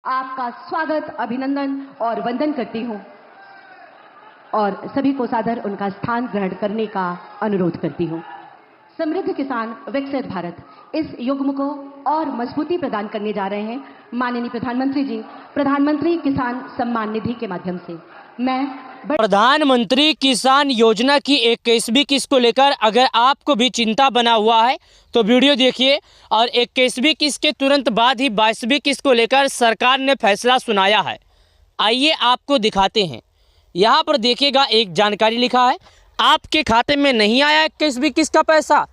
आपका स्वागत, अभिनंदन और वंदन करती हूं और सभी को सादर उनका स्थान ग्रहण करने का अनुरोध करती हूं। समृद्ध किसान विकसित भारत, इस युग्म को और मजबूती प्रदान करने जा रहे हैं माननीय प्रधानमंत्री जी, प्रधानमंत्री किसान सम्मान निधि के माध्यम से। मैं प्रधानमंत्री किसान योजना की 21वीं किस्त को लेकर अगर आपको भी चिंता बना हुआ है तो वीडियो देखिए, और 21वीं किस्त के तुरंत बाद ही 22वीं किस्त को लेकर सरकार ने फैसला सुनाया है। आइए आपको दिखाते हैं। यहाँ पर देखिएगा, एक जानकारी लिखा है, आपके खाते में नहीं आया 21वीं किस्त का पैसा,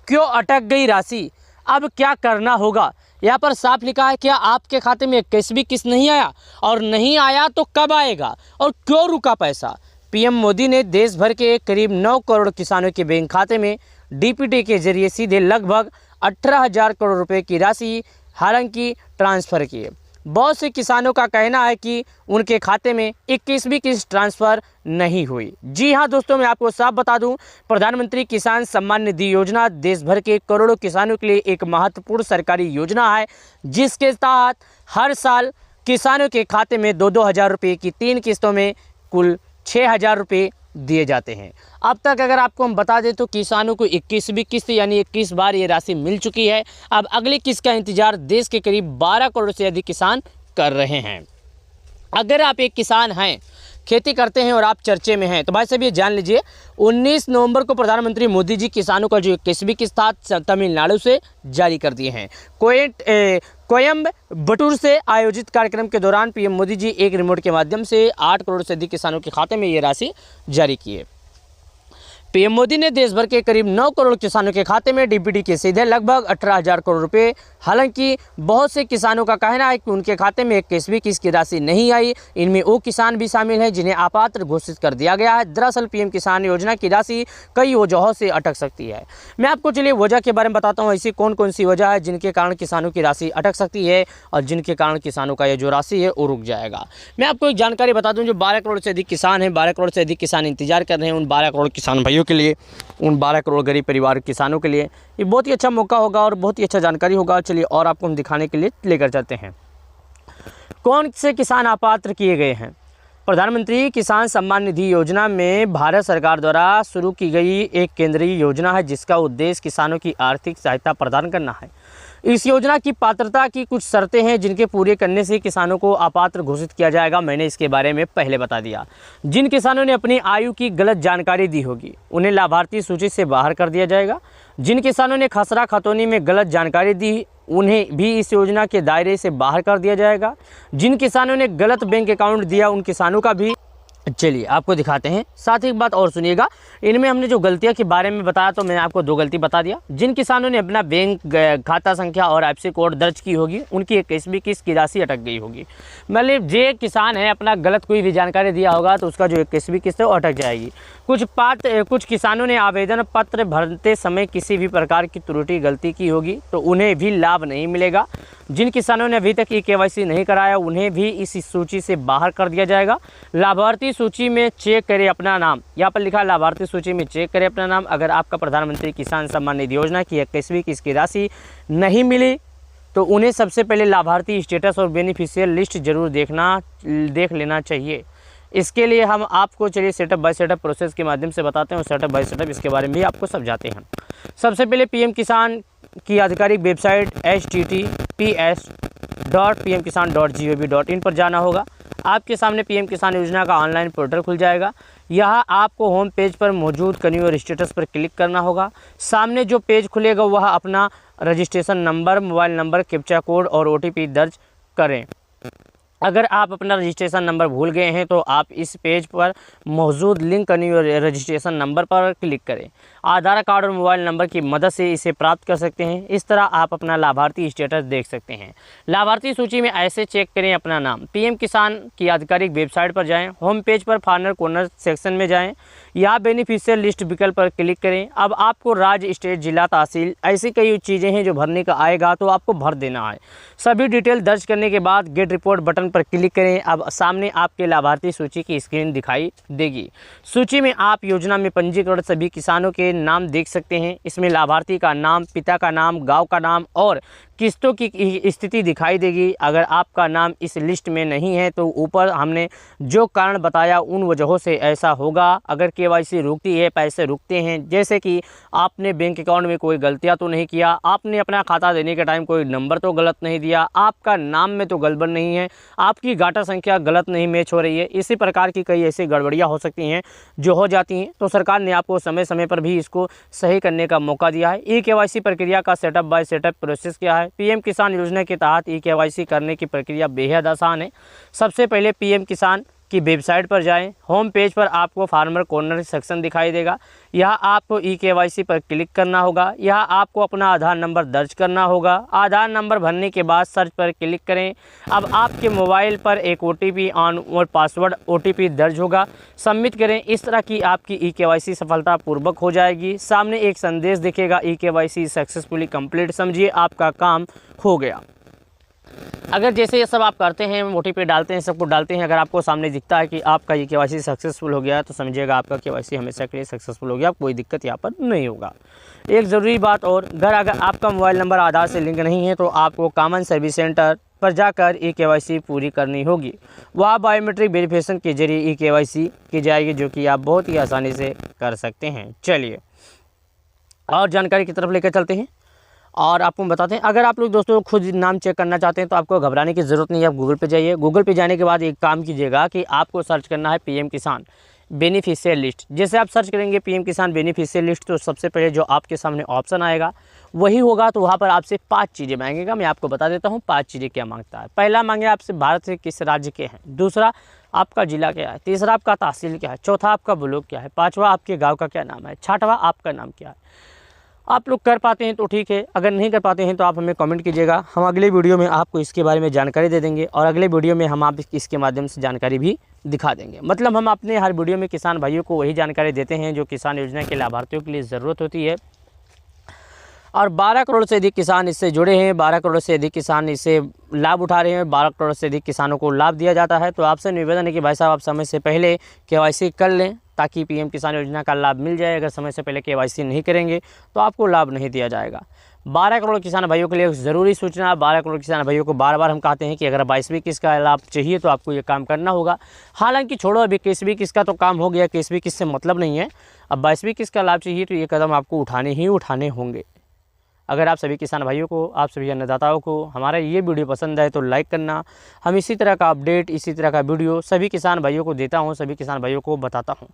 क्यों अटक गई राशि, अब क्या करना होगा। यहाँ पर साफ लिखा है, क्या आपके खाते में 21वीं किस्त नहीं आया, और नहीं आया तो कब आएगा और क्यों रुका पैसा। पीएम मोदी ने देश भर के करीब 9 करोड़ किसानों के बैंक खाते में डीपीटी के जरिए सीधे लगभग 18,000 करोड़ रुपए की राशि हालांकि ट्रांसफ़र की है। बहुत से किसानों का कहना है कि उनके खाते में 21वीं किस्त ट्रांसफ़र नहीं हुई। जी हाँ दोस्तों, मैं आपको साफ बता दूं, प्रधानमंत्री किसान सम्मान निधि योजना देश भर के करोड़ों किसानों के लिए एक महत्वपूर्ण सरकारी योजना है, जिसके तहत हर साल किसानों के खाते में 2-2 हज़ार रुपये की 3 किस्तों में कुल 6,000 रुपये दिए जाते हैं। अब तक अगर आपको हम बता दें तो किसानों को 21वीं किस्त यानी 21 बार ये राशि मिल चुकी है। अब अगली किस्त का इंतजार देश के करीब 12 करोड़ से अधिक किसान कर रहे हैं। अगर आप एक किसान हैं, खेती करते हैं और आप चर्चे में हैं, तो भाई साहब ये जान लीजिए, 19 नवंबर को प्रधानमंत्री मोदी जी किसानों का जो 21वीं किस्त था तमिलनाडु से जारी कर दिए हैं। कोयम्बटूर से आयोजित कार्यक्रम के दौरान पीएम मोदी जी एक रिमोट के माध्यम से 8 करोड़ से अधिक किसानों के खाते में ये राशि जारी की है। पीएम मोदी ने देश भर के करीब 9 करोड़ किसानों के खाते में डीपीटी के सीधे लगभग 18,000 करोड़ रुपए। हालांकि बहुत से किसानों का कहना है कि उनके खाते में 21वीं किस्त की राशि नहीं आई। इनमें वो किसान भी शामिल हैं जिन्हें अपात्र घोषित कर दिया गया है। दरअसल पीएम किसान योजना की राशि कई वजहों से अटक सकती है। मैं आपको चलिए वजह के बारे में बताता हूँ, ऐसी कौन कौन सी वजह है जिनके कारण किसानों की राशि अटक सकती है और जिनके कारण किसानों का ये जो राशि है वो रुक जाएगा। मैं आपको एक जानकारी बता दूँ, जो 12 करोड़ से अधिक किसान हैं, 12 करोड़ से अधिक किसान इंतजार कर रहे हैं, उन 12 करोड़ किसान भाइयों के लिए, उन 12 करोड़ गरीब परिवार किसानों के लिए ये बहुत ही अच्छा मौका होगा और बहुत ही अच्छा जानकारी होगा। चलिए और आपको हम दिखाने के लिए लेकर चलते हैं। कौन से किसान अपात्र किए गए हैं। प्रधानमंत्री किसान सम्मान निधि योजना में भारत सरकार द्वारा शुरू की गई एक केंद्रीय योजना है, जिसका उद्देश्य किसानों की आर्थिक सहायता प्रदान करना है। इस योजना की पात्रता की कुछ शर्तें हैं जिनके पूरे करने से किसानों को अपात्र घोषित किया जाएगा। मैंने इसके बारे में पहले बता दिया। जिन किसानों ने अपनी आयु की गलत जानकारी दी होगी उन्हें लाभार्थी सूची से बाहर कर दिया जाएगा। जिन किसानों ने खसरा खतौनी में गलत जानकारी दी उन्हें भी इस योजना के दायरे से बाहर कर दिया जाएगा। जिन किसानों ने गलत बैंक अकाउंट दिया उन किसानों का भी, चलिए आपको दिखाते हैं। साथ ही एक बात और सुनिएगा, इनमें हमने जो गलतियां के बारे में बताया तो मैंने आपको 2 गलती बता दिया। जिन किसानों ने अपना बैंक खाता संख्या और आईएफएससी कोड दर्ज की होगी उनकी 21वीं किस्त की राशि अटक गई होगी। मतलब जे किसान है अपना गलत कोई भी जानकारी दिया होगा तो उसका जो 21वीं किस्त है वो अटक जाएगी। कुछ किसानों ने आवेदन पत्र भरते समय किसी भी प्रकार की त्रुटि गलती की होगी तो उन्हें भी लाभ नहीं मिलेगा। जिन किसानों ने अभी तक KYC नहीं कराया उन्हें भी इस सूची से बाहर कर दिया जाएगा। लाभार्थी सूची में चेक करें अपना नाम, यहाँ पर लिखा है लाभार्थी सूची में चेक करें अपना नाम। अगर आपका प्रधानमंत्री किसान सम्मान निधि योजना की 21वीं किस्त की राशि नहीं मिली तो उन्हें सबसे पहले लाभार्थी स्टेटस और बेनिफिशियल लिस्ट जरूर देख लेना चाहिए। इसके लिए हम आपको चलिए सेटअप बाय सेटअप प्रोसेस के माध्यम से बताते हैं और सेटअप बाय सेटअप इसके बारे में भी आपको समझाते हैं। सबसे पहले पीएम किसान की आधिकारिक वेबसाइट https://pmkisan.gov.in पर जाना होगा। आपके सामने पीएम किसान योजना का ऑनलाइन पोर्टल खुल जाएगा। यहाँ आपको होम पेज पर मौजूद कन्यू और स्टेटस पर क्लिक करना होगा। सामने जो पेज खुलेगा वह अपना registration number, mobile number, captcha code और OTP दर्ज करें। अगर आप अपना रजिस्ट्रेशन नंबर भूल गए हैं तो आप इस पेज पर मौजूद लिंक करने और रजिस्ट्रेशन नंबर पर क्लिक करें। आधार कार्ड और मोबाइल नंबर की मदद से इसे प्राप्त कर सकते हैं। इस तरह आप अपना लाभार्थी स्टेटस देख सकते हैं। लाभार्थी सूची में ऐसे चेक करें अपना नाम। पीएम किसान की आधिकारिक वेबसाइट पर जाएं, होम पेज पर फार्नर कॉर्नर सेक्शन में जाएं, यहाँ बेनिफिशियल लिस्ट विकल्प पर क्लिक करें। अब आपको राज्य, स्टेट, जिला, तहसील ऐसी कई चीज़ें हैं जो भरने का आएगा तो आपको भर देना है। सभी डिटेल दर्ज करने के बाद गेट रिपोर्ट बटन बटन पर क्लिक करें। अब सामने आपके लाभार्थी सूची की स्क्रीन दिखाई देगी। सूची में आप योजना में पंजीकृत सभी किसानों के नाम देख सकते हैं। इसमें लाभार्थी का नाम, पिता का नाम, गांव का नाम और किस्तों की स्थिति दिखाई देगी। अगर आपका नाम इस लिस्ट में नहीं है तो ऊपर हमने जो कारण बताया उन वजहों से ऐसा होगा। अगर केवाईसी रुकती है, पैसे रुकते हैं, जैसे कि आपने बैंक अकाउंट में कोई गलतियां तो नहीं किया, आपने अपना खाता देने के टाइम कोई नंबर तो गलत नहीं दिया, आपका नाम में तो गड़बड़ नहीं है, आपकी गाटा संख्या गलत नहीं मैच हो रही है, इसी प्रकार की कई ऐसी गड़बड़ियाँ हो सकती हैं जो हो जाती हैं। तो सरकार ने आपको समय समय पर भी इसको सही करने का मौका दिया है। ई-केवाईसी प्रक्रिया का सेटअप बाय सेटअप प्रोसेस क्या है? पीएम किसान योजना के तहत ई-केवाईसी करने की प्रक्रिया बेहद आसान है। सबसे पहले पीएम किसान की वेबसाइट पर जाएं। होम पेज पर आपको फार्मर कॉर्नर सेक्शन दिखाई देगा। यहाँ आपको ई-केवाईसी पर क्लिक करना होगा। यहाँ आपको अपना आधार नंबर दर्ज करना होगा। आधार नंबर भरने के बाद सर्च पर क्लिक करें। अब आपके मोबाइल पर एक OTP और पासवर्ड OTP दर्ज होगा। सबमिट करें। इस तरह की आपकी ई-केवाईसी सफलतापूर्वक हो जाएगी। सामने एक संदेश दिखेगा, ई-केवाईसी सक्सेसफुली कंप्लीट। समझिए आपका काम हो गया। अगर जैसे ये सब आप करते हैं, OTP डालते हैं, सब कुछ डालते हैं, अगर आपको सामने दिखता है कि आपका ये केवाईसी सक्सेसफुल हो गया तो समझिएगा आपका केवाईसी हमेशा के लिए सक्सेसफुल हो गया, कोई दिक्कत यहाँ पर नहीं होगा। एक ज़रूरी बात और, अगर आपका मोबाइल नंबर आधार से लिंक नहीं है तो आपको कॉमन सर्विस सेंटर पर जाकर ई-केवाईसी पूरी करनी होगी। वहाँ बायोमेट्रिक वेरिफिकेशन के जरिए ई-केवाईसी की जाएगी, जो कि आप बहुत ही आसानी से कर सकते हैं। चलिए और जानकारी की तरफ लेकर चलते हैं और आपको बताते हैं। अगर आप लोग दोस्तों खुद नाम चेक करना चाहते हैं तो आपको घबराने की ज़रूरत नहीं है। आप गूगल पे जाइए। गूगल पे जाने के बाद एक काम कीजिएगा कि आपको सर्च करना है पीएम किसान बेनिफिशियल लिस्ट। जैसे आप सर्च करेंगे पीएम किसान बेनिफिशियल लिस्ट तो सबसे पहले जो आपके सामने ऑप्शन आएगा वही होगा। तो वहाँ पर आपसे 5 चीज़ें मांगेगा। मैं आपको बता देता हूँ 5 चीज़ें क्या मांगता है। पहला मांगे आपसे भारत से किस राज्य के हैं, दूसरा आपका जिला क्या है, तीसरा आपका तहसील क्या है, चौथा आपका ब्लॉक क्या है, पाँचवा आपके गाँव का क्या नाम है, छठवा आपका नाम क्या है। आप लोग कर पाते हैं तो ठीक है, अगर नहीं कर पाते हैं तो आप हमें कमेंट कीजिएगा। हम अगले वीडियो में आपको इसके बारे में जानकारी दे देंगे और अगले वीडियो में हम आप इसके माध्यम से जानकारी भी दिखा देंगे। मतलब हम अपने हर वीडियो में किसान भाइयों को वही जानकारी देते हैं जो किसान योजना के लाभार्थियों के लिए ज़रूरत होती है। और 12 करोड़ से अधिक किसान इससे जुड़े हैं, 12 करोड़ से अधिक किसान इससे लाभ उठा रहे हैं, 12 करोड़ से अधिक किसानों को लाभ दिया जाता है। तो आपसे निवेदन है कि भाई साहब आप समय से पहले केवाईसी कर लें ताकि पीएम किसान योजना का लाभ मिल जाए। अगर समय से पहले केवाईसी नहीं करेंगे तो आपको लाभ नहीं दिया जाएगा। 12 करोड़ किसान भाइयों के लिए ज़रूरी सूचना। 12 करोड़ किसान भाइयों को बार बार हम कहते हैं कि अगर 22वीं किस्त का लाभ चाहिए तो आपको ये काम करना होगा। हालांकि छोड़ो, अभी 21वीं किस्त का तो काम हो गया, 21वीं किस्त से मतलब नहीं है। अब 22वीं किस्त का लाभ चाहिए तो ये कदम आपको उठाने ही उठाने होंगे। अगर आप सभी किसान भाइयों को, आप सभी अन्नदाताओं को हमारा ये वीडियो पसंद आए तो लाइक करना। हम इसी तरह का अपडेट, इसी तरह का वीडियो सभी किसान भाइयों को देता हूँ, सभी किसान भाइयों को बताता हूँ।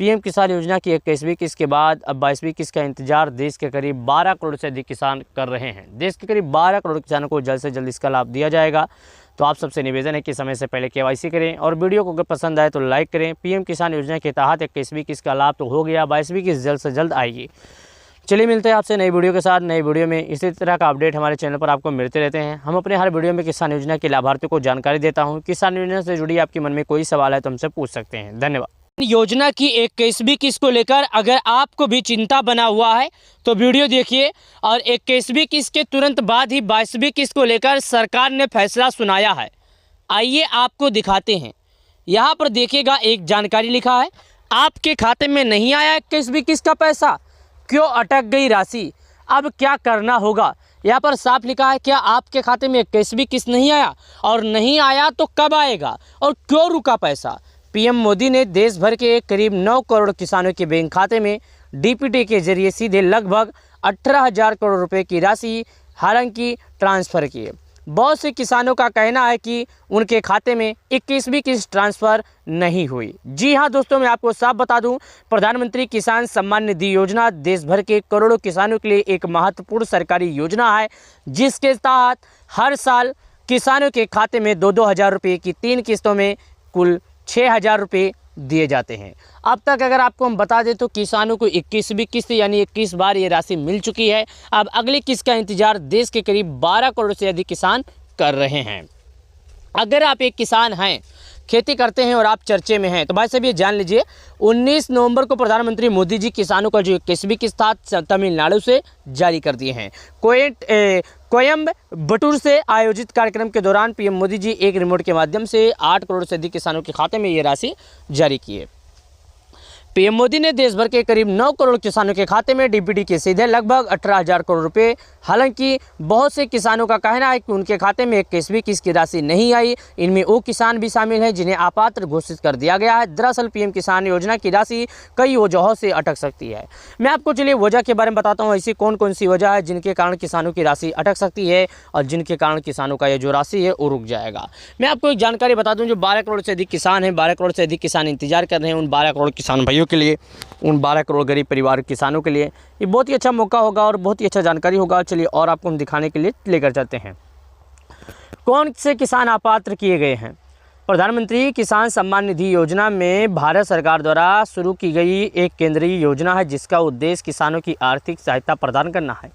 पीएम किसान योजना की 21वीं किस्त के बाद अब 22वीं किस्त का इंतजार देश के करीब 12 करोड़ से अधिक किसान कर रहे हैं। देश के करीब 12 करोड़ किसानों को जल्द से जल्द इसका लाभ दिया जाएगा। तो आप सबसे निवेदन है कि समय से पहले केवाईसी करें और वीडियो को अगर पसंद आए तो लाइक करें। पीएम किसान योजना के तहत 21वीं किस्त का लाभ तो हो गया, 22वीं किस्त जल्द से जल्द आएगी। चलिए मिलते हैं आपसे नई वीडियो के साथ। नई वीडियो में इसी तरह का अपडेट हमारे चैनल पर आपको मिलते रहते हैं। हम अपने हर वीडियो में किसान योजना के लाभार्थियों को जानकारी देता हूं। किसान योजना से जुड़ी आपके मन में कोई सवाल है तो हमसे पूछ सकते हैं। धन्यवाद। योजना की 21वीं किस्त को लेकर अगर आपको भी चिंता बना हुआ है तो वीडियो देखिए। और 21वीं किस्त के तुरंत बाद ही 22वीं किस्त को लेकर सरकार ने फैसला सुनाया है। आइए आपको दिखाते हैं। यहाँ पर देखिएगा एक जानकारी लिखा है, आपके खाते में नहीं आया 21वीं किस्त का पैसा, क्यों अटक गई राशि, अब क्या करना होगा। यहाँ पर साफ लिखा है क्या आपके खाते में 21वीं किस्त नहीं आया, और नहीं आया तो कब आएगा और क्यों रुका पैसा। पीएम मोदी ने देश भर के करीब 9 करोड़ किसानों के बैंक खाते में डीपीटी के जरिए सीधे लगभग 18,000 करोड़ रुपए की राशि हालांकि ट्रांसफ़र की है। बहुत से किसानों का कहना है कि उनके खाते में 21वीं किस्त ट्रांसफ़र नहीं हुई। जी हाँ दोस्तों, मैं आपको साफ बता दूं, प्रधानमंत्री किसान सम्मान निधि योजना देश भर के करोड़ों किसानों के लिए एक महत्वपूर्ण सरकारी योजना है, जिसके तहत हर साल किसानों के खाते में 2-2 हज़ार रुपये की 3 किस्तों में कुल 6,000 रुपये दिए जाते हैं। अब तक अगर आपको हम बता दें तो किसानों को 21वीं किस्त यानी 21 बार ये राशि मिल चुकी है। अब अगली किस्त का इंतजार देश के करीब 12 करोड़ से अधिक किसान कर रहे हैं। अगर आप एक किसान हैं खेती करते हैं और आप चर्चे में हैं। तो भाई साहब ये जान लीजिए 19 नवंबर को प्रधानमंत्री मोदी जी किसानों का जो 21वीं किस्त था तमिलनाडु से जारी कर दिए हैं। कोयम्बटूर से आयोजित कार्यक्रम के दौरान पीएम मोदी जी एक रिमोट के माध्यम से 8 करोड़ से अधिक किसानों के खाते में ये राशि जारी की है। पीएम मोदी ने देश भर के करीब 9 करोड़ किसानों के खाते में डीबीटी के सीधे लगभग 18,000 करोड़ रुपए। हालांकि बहुत से किसानों का कहना है कि उनके खाते में 21वीं किस्त की राशि नहीं आई। इनमें वो किसान भी शामिल हैं जिन्हें अपात्र घोषित कर दिया गया है। दरअसल पीएम किसान योजना की राशि कई वजहों से अटक सकती है। मैं आपको चलिए वजह के बारे में बताता हूँ, ऐसी कौन कौन सी वजह है जिनके कारण किसानों की राशि अटक सकती है और जिनके कारण किसानों का ये जो राशि है वो रुक जाएगा। मैं आपको एक जानकारी बता दूँ, जो 12 करोड़ से अधिक किसान हैं, 12 करोड़ से अधिक किसान इंतजार कर रहे हैं, उन 12 करोड़ किसान भाइयों के लिए, उन 12 करोड़ गरीब परिवार किसानों के लिए ये बहुत ही अच्छा मौका होगा और बहुत ही अच्छा जानकारी होगा। चलिए और आपको हम दिखाने के लिए लेकर चलते हैं कौन से किसान अपात्र किए गए हैं। प्रधानमंत्री किसान सम्मान निधि योजना में भारत सरकार द्वारा शुरू की गई एक केंद्रीय योजना है जिसका उद्देश्य किसानों की आर्थिक सहायता प्रदान करना है।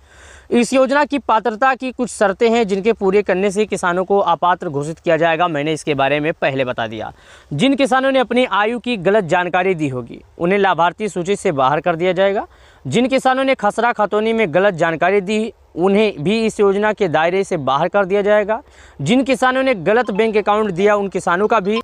इस योजना की पात्रता की कुछ शर्तें हैं जिनके पूरे करने से किसानों को अपात्र घोषित किया जाएगा। मैंने इसके बारे में पहले बता दिया। जिन किसानों ने अपनी आयु की गलत जानकारी दी होगी उन्हें लाभार्थी सूची से बाहर कर दिया जाएगा। जिन किसानों ने खसरा खतौनी में गलत जानकारी दी उन्हें भी इस योजना के दायरे से बाहर कर दिया जाएगा। जिन किसानों ने गलत बैंक अकाउंट दिया उन किसानों का भी,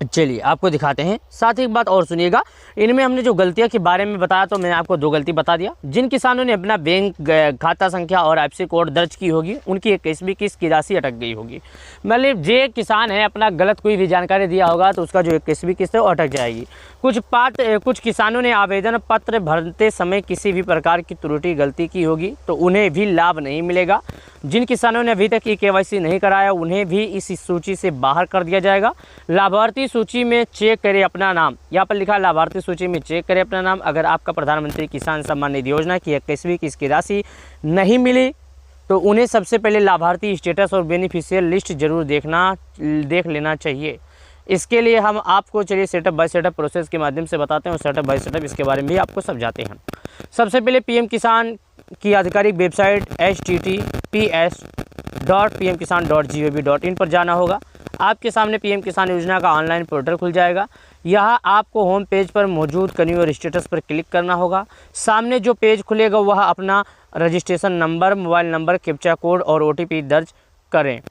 चलिए आपको दिखाते हैं। साथ ही एक बात और सुनिएगा, इनमें हमने जो गलतियों के बारे में बताया तो मैंने आपको 2 गलती बता दिया। जिन किसानों ने अपना बैंक खाता संख्या और आईएफएससी कोड दर्ज की होगी उनकी 21वीं किस्त की राशि अटक गई होगी। मतलब जे किसान है अपना गलत कोई भी जानकारी दिया होगा तो उसका जो 21वीं किस्त है वो अटक जाएगी। कुछ किसानों ने आवेदन पत्र भरते समय किसी भी प्रकार की त्रुटि गलती की होगी तो उन्हें भी लाभ नहीं मिलेगा। जिन किसानों ने अभी तक केवाईसी नहीं कराया उन्हें भी इस सूची से बाहर कर दिया जाएगा। लाभार्थी सूची में चेक करें अपना नाम, यहाँ पर लिखा है लाभार्थी सूची में चेक करें अपना नाम। अगर आपका प्रधानमंत्री किसान सम्मान निधि योजना की 21वीं किस्त की राशि नहीं मिली तो उन्हें सबसे पहले लाभार्थी स्टेटस और बेनिफिशियल लिस्ट जरूर देख लेना चाहिए। इसके लिए हम आपको चलिए सेटअप बाय सेटअप प्रोसेस के माध्यम से बताते हैं और सेटअप बाय सेटअप इसके बारे में भी आपको समझाते हैं। सबसे पहले पीएम किसान की आधिकारिक वेबसाइट https://pmkisan.gov.in पर जाना होगा। आपके सामने पीएम किसान योजना का ऑनलाइन पोर्टल खुल जाएगा। यहाँ आपको होम पेज पर मौजूद कन्यू और स्टेटस पर क्लिक करना होगा। सामने जो पेज खुलेगा वह अपना registration number, mobile number, captcha code और OTP दर्ज करें।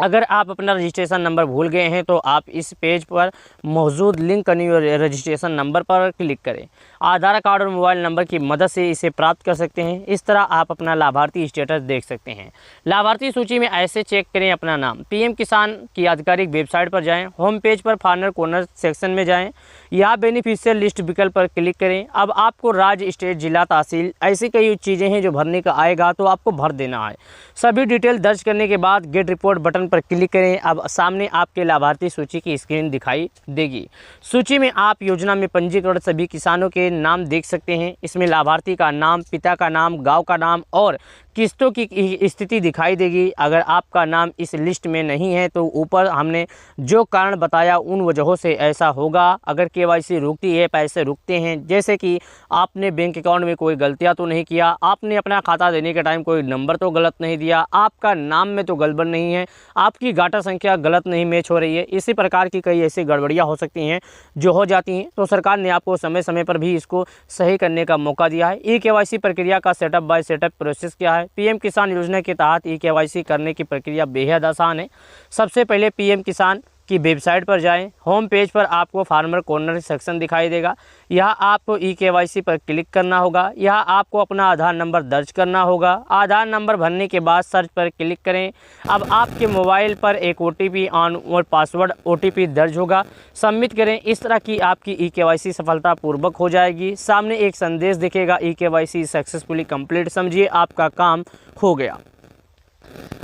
अगर आप अपना रजिस्ट्रेशन नंबर भूल गए हैं तो आप इस पेज पर मौजूद लिंक कन्यू रजिस्ट्रेशन नंबर पर क्लिक करें। आधार कार्ड और मोबाइल नंबर की मदद से इसे प्राप्त कर सकते हैं। इस तरह आप अपना लाभार्थी स्टेटस देख सकते हैं। लाभार्थी सूची में ऐसे चेक करें अपना नाम। पीएम किसान की आधिकारिक वेबसाइट पर जाएं, होम पेज पर फार्नर कॉर्नर सेक्शन में जाएं, यहाँ बेनिफिशियल लिस्ट विकल्प पर क्लिक करें। अब आपको राज्य, स्टेट, जिला, तहसील ऐसी कई चीज़ें हैं जो भरने का आएगा तो आपको भर देना है। सभी डिटेल दर्ज करने के बाद गेट रिपोर्ट बटन पर क्लिक करें। अब सामने आपके लाभार्थी सूची की स्क्रीन दिखाई देगी। सूची में आप योजना में पंजीकृत सभी किसानों के नाम देख सकते हैं। इसमें लाभार्थी का नाम, पिता का नाम, गांव का नाम और किस्तों की स्थिति दिखाई देगी। अगर आपका नाम इस लिस्ट में नहीं है तो ऊपर हमने जो कारण बताया उन वजहों से ऐसा होगा। अगर केवाईसी रुकती है, पैसे रुकते हैं, जैसे कि आपने बैंक अकाउंट में कोई गलतियां तो नहीं किया, आपने अपना खाता देने के टाइम कोई नंबर तो गलत नहीं दिया, आपका नाम में तो गड़बड़ नहीं है, आपकी गाटा संख्या गलत नहीं मैच हो रही है, इसी प्रकार की कई ऐसी गड़बड़ियाँ हो सकती हैं जो हो जाती हैं। तो सरकार ने आपको समय समय पर भी इसको सही करने का मौका दिया है। केवाईसी प्रक्रिया का सेटअप बाय सेटअप प्रोसेस क्या है? पीएम किसान योजना के तहत केवाईसी करने की प्रक्रिया बेहद आसान है। सबसे पहले पीएम किसान की वेबसाइट पर जाएं। होम पेज पर आपको फार्मर कॉर्नर सेक्शन दिखाई देगा। यहाँ आपको केवाईसी पर क्लिक करना होगा। यहाँ आपको अपना आधार नंबर दर्ज करना होगा। आधार नंबर भरने के बाद सर्च पर क्लिक करें। अब आपके मोबाइल पर एक OTP और पासवर्ड OTP दर्ज होगा। सबमिट करें। इस तरह की आपकी केवाईसी सफलतापूर्वक हो जाएगी। सामने एक संदेश दिखेगा, केवाईसी सक्सेसफुली कंप्लीट। समझिए आपका काम हो गया।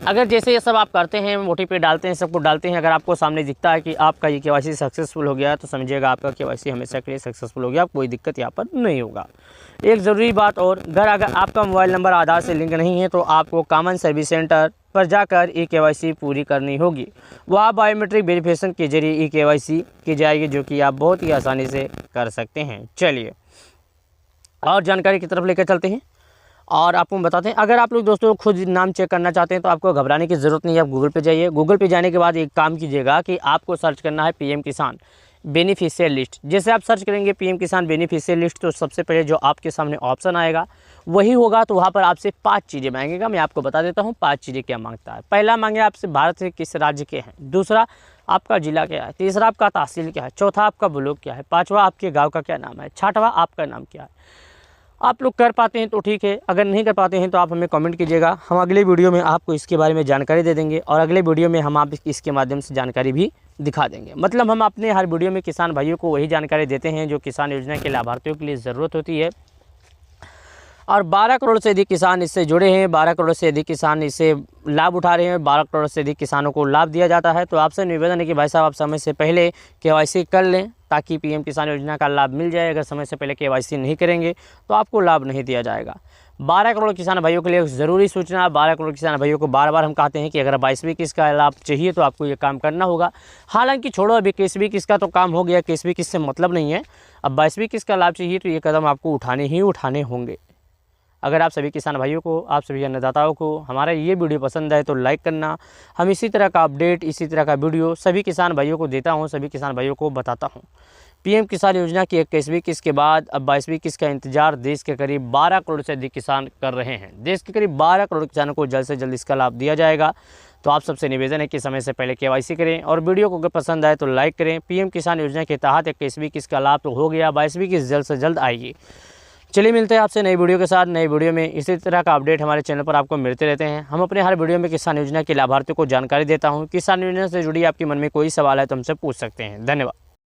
अगर जैसे ये सब आप करते हैं, OTP डालते हैं, सबको डालते हैं, अगर आपको सामने दिखता है कि आपका केवाईसी सक्सेसफुल हो गया है तो समझिएगा आपका केवाईसी हमेशा के लिए सक्सेसफुल हो गया, कोई दिक्कत यहाँ पर नहीं होगा। एक ज़रूरी बात और, अगर आपका मोबाइल नंबर आधार से लिंक नहीं है तो आपको कॉमन सर्विस सेंटर पर जाकर केवाईसी पूरी करनी होगी। वहाँ बायोमेट्रिक वेरिफिकेशन के जरिए केवाईसी की जाएगी, जो कि आप बहुत ही आसानी से कर सकते हैं। चलिए और जानकारी की तरफ लेकर चलते हैं। और आपको बताते हैं, अगर आप लोग दोस्तों खुद नाम चेक करना चाहते हैं तो आपको घबराने की ज़रूरत नहीं है। आप गूगल पे जाइए, गूगल पे जाने के बाद एक काम कीजिएगा कि आपको सर्च करना है पीएम किसान बेनिफिशियल लिस्ट। जैसे आप सर्च करेंगे पीएम किसान बेनिफिशियल लिस्ट तो सबसे पहले जो आपके सामने ऑप्शन आएगा वही होगा। तो वहाँ पर आपसे 5 चीज़ें मांगेगा। मैं आपको बता देता हूँ 5 चीज़ें क्या मांगता है। पहला मांगे आपसे भारत के किस राज्य के हैं, दूसरा आपका जिला क्या है, तीसरा आपका तहसील क्या है, चौथा आपका ब्लॉक क्या है, पाँचवा आपके गाँव का क्या नाम है, छठवां आपका नाम क्या है। आप लोग कर पाते हैं तो ठीक है, अगर नहीं कर पाते हैं तो आप हमें कमेंट कीजिएगा। हम अगले वीडियो में आपको इसके बारे में जानकारी दे देंगे और अगले वीडियो में हम आप इसके माध्यम से जानकारी भी दिखा देंगे। मतलब हम अपने हर वीडियो में किसान भाइयों को वही जानकारी देते हैं जो किसान योजना के लाभार्थियों के लिए ज़रूरत होती है। और 12 करोड़ से अधिक किसान इससे जुड़े हैं, 12 करोड़ से अधिक किसान इससे लाभ उठा रहे हैं, 12 करोड़ से अधिक किसानों को लाभ दिया जाता है। तो आपसे निवेदन है कि भाई साहब आप समय से पहले KYC कर लें ताकि पीएम किसान योजना का लाभ मिल जाए। अगर समय से पहले KYC नहीं करेंगे तो आपको लाभ नहीं दिया जाएगा। 12 करोड़ किसान भाइयों के लिए ज़रूरी सूचना, 12 करोड़ किसान भाइयों को बार बार हम कहते हैं कि अगर 22वीं किस्त का लाभ चाहिए तो आपको ये काम करना होगा। हालांकि छोड़ो, अभी 21वीं किस्त का तो काम हो गया, 21वीं किस्त से मतलब नहीं है। अब 22वीं किस्त का लाभ चाहिए तो ये कदम आपको उठाने ही उठाने होंगे। अगर आप सभी किसान भाइयों को, आप सभी अन्नदाताओं को हमारा ये वीडियो पसंद आए तो लाइक करना। हम इसी तरह का अपडेट, इसी तरह का वीडियो सभी किसान भाइयों को देता हूँ, सभी किसान भाइयों को बताता हूँ। पीएम किसान योजना की 21वीं किस्त के बाद अब 22वीं किस्त का इंतजार देश के करीब 12 करोड़ से अधिक किसान कर रहे हैं। देश के करीब 12 करोड़ किसानों को जल्द से जल्द इसका लाभ दिया जाएगा। तो आप सबसे निवेदन है कि समय से पहले KYC करें और वीडियो को अगर पसंद आए तो लाइक करें। पीएम किसान योजना के तहत 21वीं किस्त का लाभ तो हो गया, 22वीं किस्त जल्द से जल्द आएगी। चलिए मिलते हैं आपसे नई वीडियो के साथ। नई वीडियो में इसी तरह का अपडेट हमारे चैनल पर आपको मिलते रहते हैं। हम अपने हर वीडियो में किसान योजना के लाभार्थियों को जानकारी देता हूं। किसान योजना से जुड़ी आपके मन में कोई सवाल है तो हमसे पूछ सकते हैं। धन्यवाद।